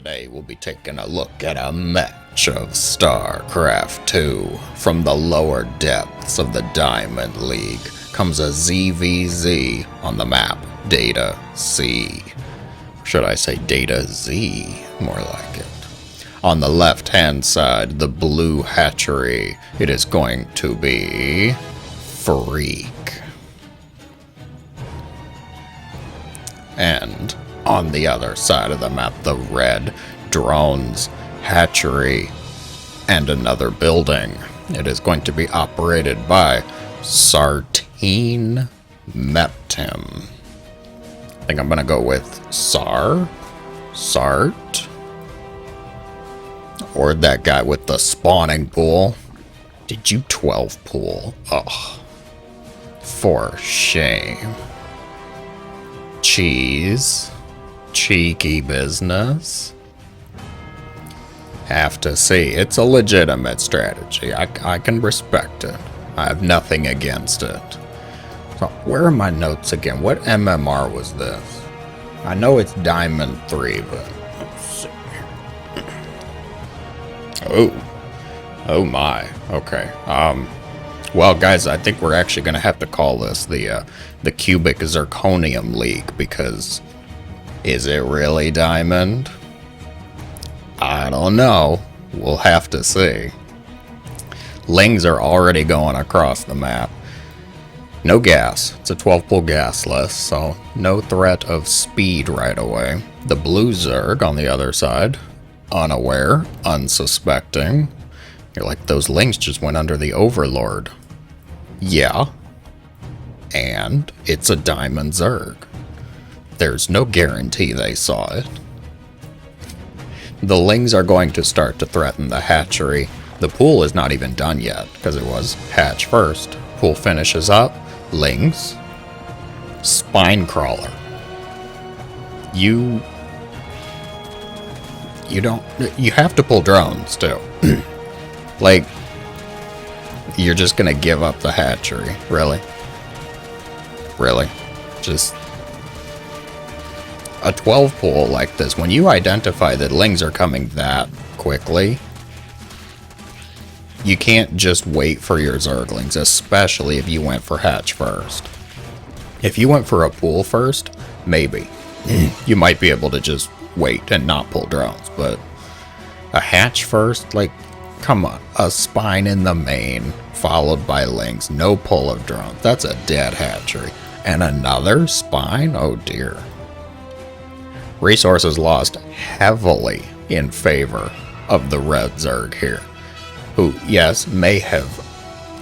Today we'll be taking a look at a match of StarCraft 2. From the lower depths of the Diamond League comes a ZvZ on the map, Data C. Should I say Data Z? More like it. On the left-hand side, the blue hatchery, it is going to be Freak. And on the other side of the map, the red drones, hatchery, and another building. It is going to be operated by Sartine Meptim. I think I'm going to go with Sart, or that guy with the spawning pool. Did you 12 pool? Ugh. For shame. Cheese. Cheeky business. Have to see. It's a legitimate strategy. I can respect it. I have nothing against it. So, where are my notes again? What MMR was this? I know it's Diamond 3, but let's see. Oh my. Okay. Well, guys, I think we're actually going to have to call this the Cubic Zirconium League, because is it really Diamond? I don't know. We'll have to see. Lings are already going across the map. No gas. It's a 12-pool gasless, so no threat of speed right away. The blue Zerg on the other side, unaware, unsuspecting. You're like, those Lings just went under the Overlord. Yeah. And it's a Diamond Zerg. There's no guarantee they saw it. The Lings are going to start to threaten the hatchery. The pool is not even done yet, because it was hatch first. Pool finishes up. Lings. Spine crawler. You have to pull drones, too. Like, you're just gonna give up the hatchery. Really? Really? Just a 12 pool like this, when you identify that Lings are coming that quickly, you can't just wait for your Zerglings, especially if you went for hatch first. If you went for a pool first, maybe. You might be able to just wait and not pull drones, but a hatch first, like, come on. A spine in the main, followed by Lings, no pull of drones. That's a dead hatchery. And another spine? Oh dear. Resources lost heavily in favor of the red Zerg here, who, yes, may have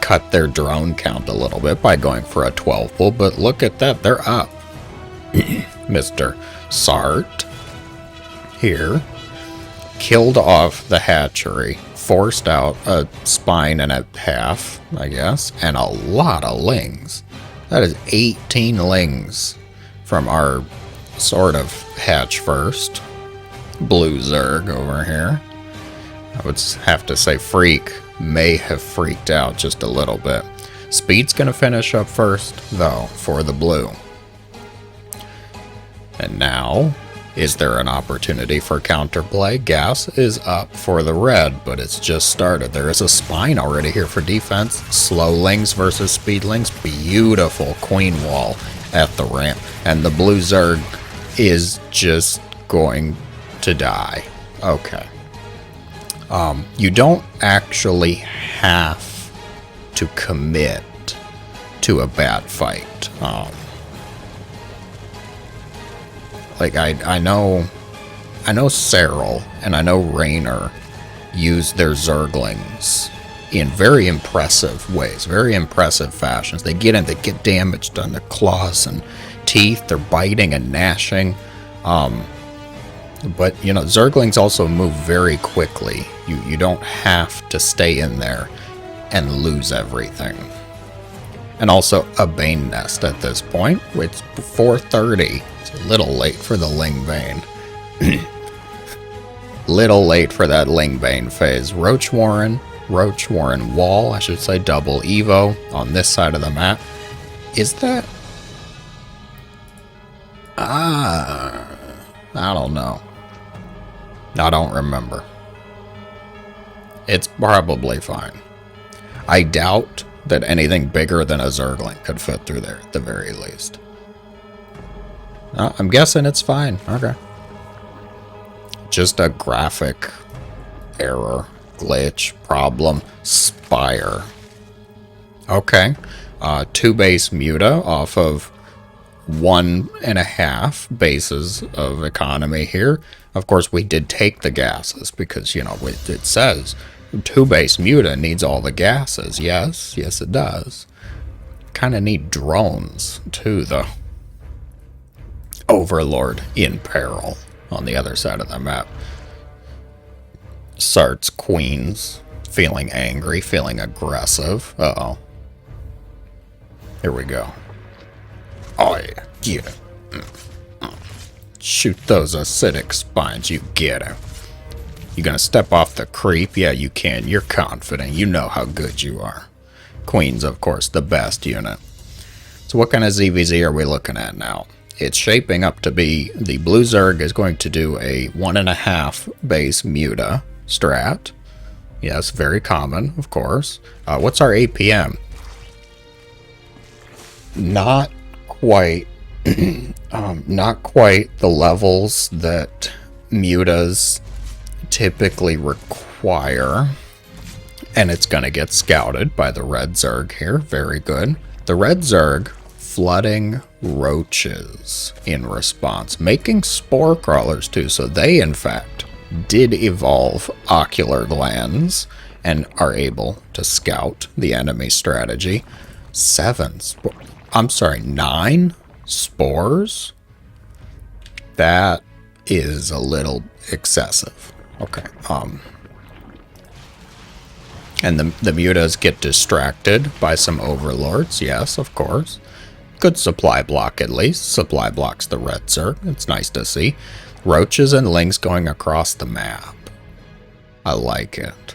cut their drone count a little bit by going for a 12 pull, but look at that, they're up. Mr. Sart here killed off the hatchery, forced out a spine and a half, I guess, and a lot of Lings. That is 18 Lings from our sort of hatch first blue Zerg over here. I would have to say Freak may have freaked out just a little bit. Speed's gonna finish up first, though, for the blue. And now, is there an opportunity for counterplay? Gas is up for the red, but it's just started. There is a spine already here for defense. Slow Lings versus speed Lings. Beautiful queen wall at the ramp. And the blue Zerg is just going to die. Okay. You don't actually have to commit to a bad fight. Like, I know Serral and I know Reynor use their Zerglings in very impressive ways, very impressive fashions. They get in, they get damage done, their claws and teeth, they're biting and gnashing. But, you know, Zerglings also move very quickly. You don't have to stay in there and lose everything. And also a Bane Nest at this point. It's 4:30. It's a little late for the Ling Bane. Little late for that Ling Bane phase. Roach Warren Wall, I should say, double Evo on this side of the map. Is that? I don't know. I don't remember. It's probably fine. I doubt that anything bigger than a Zergling could fit through there at the very least. I'm guessing it's fine. Okay. Just a graphic error, glitch, problem, spire. Okay. 2 base muta off of 1.5 bases of economy here. Of course, we did take the gases because, you know, it says 2 base muta needs all the gases. Yes, it does. Kind of need drones too, though. Overlord in peril on the other side of the map. Sart's queens feeling angry, feeling aggressive. Uh-oh. Here we go. Oh yeah, get it. Shoot those acidic spines, you get it. You gonna step off the creep? Yeah, you can. You're confident. You know how good you are. Queens, of course, the best unit. So what kind of ZvZ are we looking at now? It's shaping up to be the blue Zerg is going to do a 1.5 base muta strat. Yes, very common, of course. What's our APM? Not quite, not quite the levels that mutas typically require. And it's going to get scouted by the red Zerg here. Very good. The red Zerg flooding roaches in response, making spore crawlers too. So they, in fact, did evolve ocular glands and are able to scout the enemy strategy. 9 spores? That is a little excessive. Okay. And the mutas get distracted by some overlords. Yes, of course. Good supply block, at least. Supply blocks the red Zerg. It's nice to see. Roaches and lings going across the map. I like it.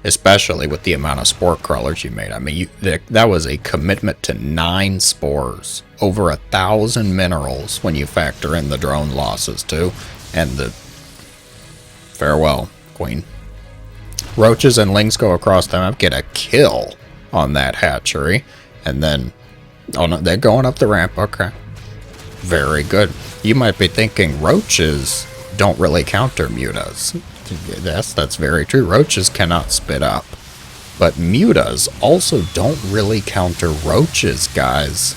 Especially with the amount of spore crawlers you made. I mean, that was a commitment to 9 spores. Over 1,000 minerals when you factor in the drone losses too. And the... Farewell, Queen. Roaches and lings go across the map, get a kill on that hatchery. And then... Oh no, they're going up the ramp. Okay. Very good. You might be thinking roaches don't really counter mutas. Yes, that's very true. Roaches cannot spit up. But mutas also don't really counter roaches, guys.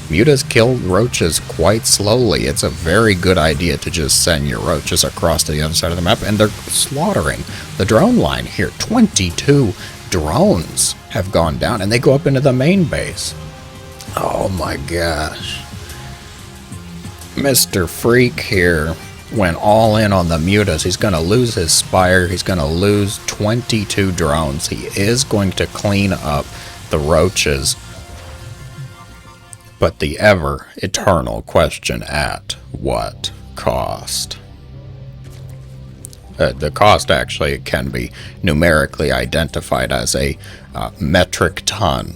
Mutas kill roaches quite slowly. It's a very good idea to just send your roaches across to the other side of the map. And they're slaughtering the drone line here. 22 drones have gone down. And they go up into the main base. Oh my gosh. Mr. Freak here went all in on the mutas. He's going to lose his spire. He's going to lose 22 drones. He is going to clean up the roaches. But the ever eternal question, at what cost? The cost actually can be numerically identified as a metric ton.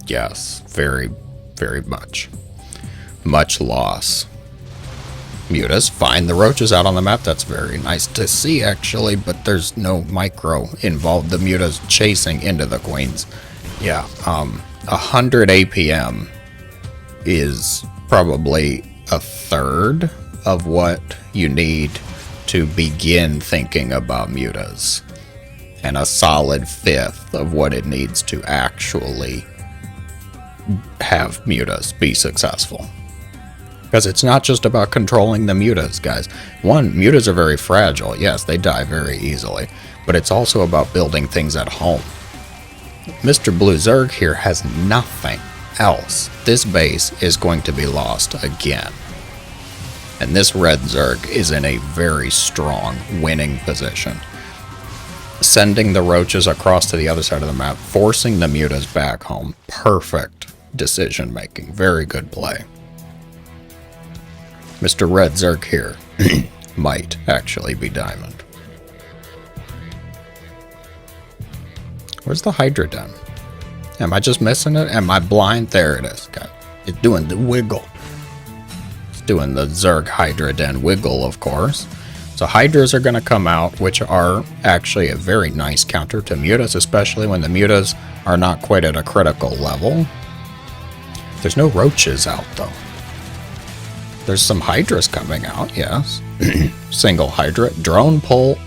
Yes, very, very much. Much loss. Mutas find the roaches out on the map. That's very nice to see, actually, but there's no micro involved. The mutas chasing into the queens. Yeah, 100 APM is probably a third of what you need to begin thinking about mutas, and a solid fifth of what it needs to actually have mutas be successful. Because it's not just about controlling the mutas, guys. One, mutas are very fragile. Yes, they die very easily. But it's also about building things at home. Mr. Blue Zerg here has nothing else. This base is going to be lost again. And this red Zerg is in a very strong winning position. Sending the roaches across to the other side of the map, forcing the mutas back home. Perfect decision making. Very good play. Mr. Red Zerg here might actually be diamond. Where's the Hydra Den? Am I just missing it? Am I blind? There it is. God, it's doing the wiggle. It's doing the Zerg Hydra Den wiggle, of course. So Hydras are going to come out, which are actually a very nice counter to MUTAS, especially when the MUTAS are not quite at a critical level. There's no Roaches out, though. There's some Hydras coming out, yes. Single Hydra. Drone pull,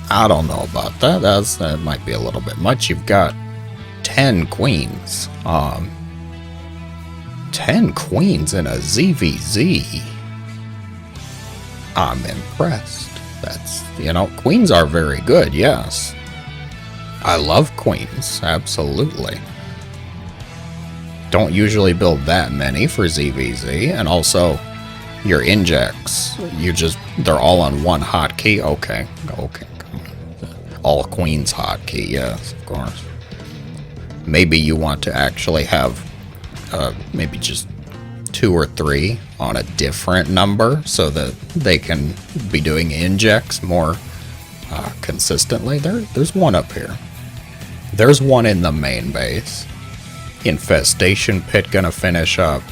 I don't know about that. That might be a little bit much. You've got 10 queens. 10 queens in a ZvZ. I'm impressed. That's, you know, queens are very good, yes. I love queens, absolutely. Don't usually build that many for ZvZ, and also your injects, they're all on one hotkey. Okay, come on. All queens hotkey, yes, of course. Maybe you want to actually have maybe just 2 or 3 on a different number so that they can be doing injects more consistently. There's one up here. There's one in the main base. Infestation Pit gonna finish up.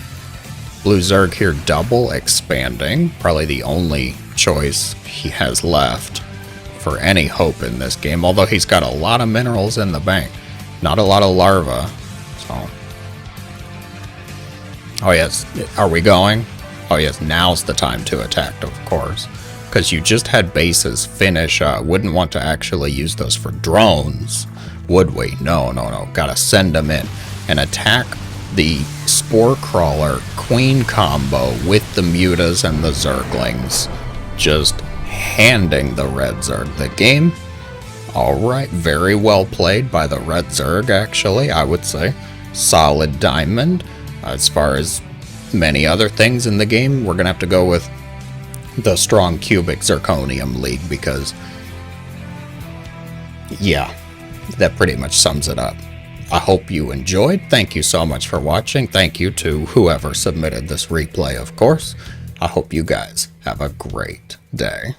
Blue Zerg here double expanding. Probably the only choice he has left for any hope in this game. Although he's got a lot of minerals in the bank. Not a lot of larvae. So. Oh yes, are we going? Oh yes, now's the time to attack, of course. Because you just had bases finish, wouldn't want to actually use those for drones, would we? No. Gotta send them in and attack the Spore Crawler Queen combo with the Mutas and the Zerglings. Just handing the Red Zerg the game. Alright, very well played by the Red Zerg, actually, I would say. Solid diamond. As far as many other things in the game, we're going to have to go with the strong cubic zirconium league because, yeah, that pretty much sums it up. I hope you enjoyed. Thank you so much for watching. Thank you to whoever submitted this replay, of course. I hope you guys have a great day.